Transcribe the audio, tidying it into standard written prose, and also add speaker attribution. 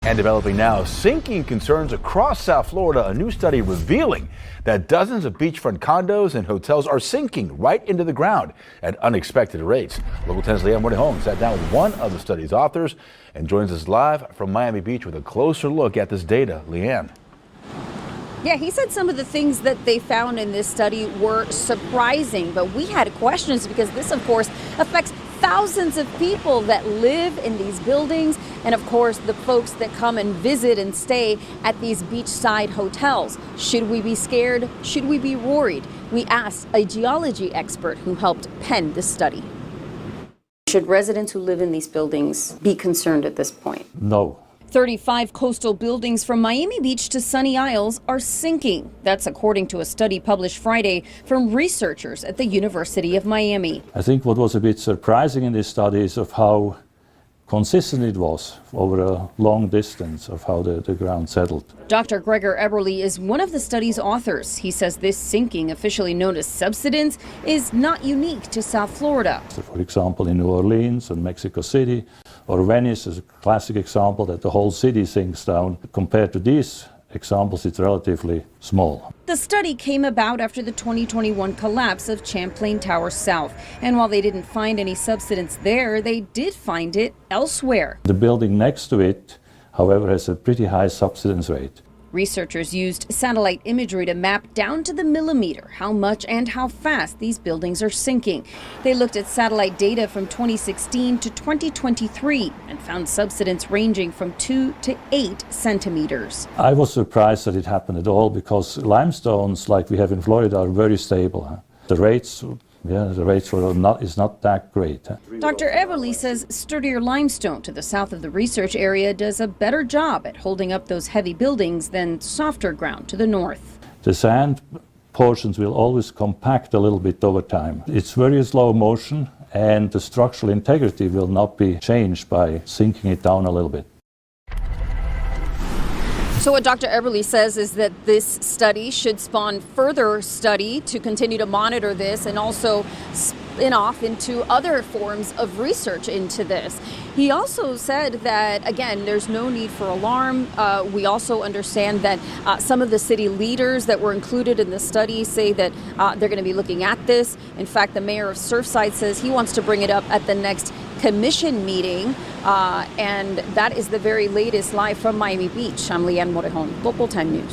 Speaker 1: And developing now, sinking concerns across South Florida. A new study revealing that dozens of beachfront condos and hotels are sinking right into the ground at unexpected rates. Local 10's Leanne Woody sat down with one of the study's authors and joins us live from Miami Beach with a closer look at this data. Leanne.
Speaker 2: Yeah, he said some of the things that they found in this study were surprising, but we had questions because this, of course, affects thousands of people that live in these buildings and, of course, the folks that come and visit and stay at these beachside hotels. Should we be scared? Should we be worried? We asked a geology expert who helped pen this study. Should residents who live in these buildings be concerned at this point?
Speaker 3: No.
Speaker 2: 35 coastal buildings from Miami Beach to Sunny Isles are sinking. That's according to a study published Friday from researchers at the University of Miami.
Speaker 3: I think what was a bit surprising in this study is of how consistent it was over a long distance of how the ground settled.
Speaker 2: Dr. Gregor Eberle is one of the study's authors. He says this sinking, officially known as subsidence, is not unique to South Florida.
Speaker 3: So for example, in New Orleans and Mexico City, or Venice is a classic example that the whole city sinks down. Compared to these examples, it's relatively small.
Speaker 2: The study came about after the 2021 collapse of Champlain Tower South. And while they didn't find any subsidence there, they did find it elsewhere.
Speaker 3: The building next to it, however, has a pretty high subsidence rate.
Speaker 2: Researchers used satellite imagery to map down to the millimeter how much and how fast these buildings are sinking. They looked at satellite data from 2016 to 2023 and found subsidence ranging from 2 to 8 centimeters.
Speaker 3: I was surprised that it happened at all because limestones like we have in Florida are very stable. The rates were not that great.
Speaker 2: Dr. Eberle says sturdier limestone to the south of the research area does a better job at holding up those heavy buildings than softer ground to the north.
Speaker 3: The sand portions will always compact a little bit over time. It's very slow motion and the structural integrity will not be changed by sinking it down a little bit.
Speaker 2: So what Dr. Eberle says is that this study should spawn further study to continue to monitor this and also spin off into other forms of research into this. He also said that, again, there's no need for alarm. We also understand that some of the city leaders that were included in the study say that they're going to be looking at this. In fact, the mayor of Surfside says he wants to bring it up at the next commission meeting, and that is the very latest live from Miami Beach. I'm Leanne Morejon, Local 10 News.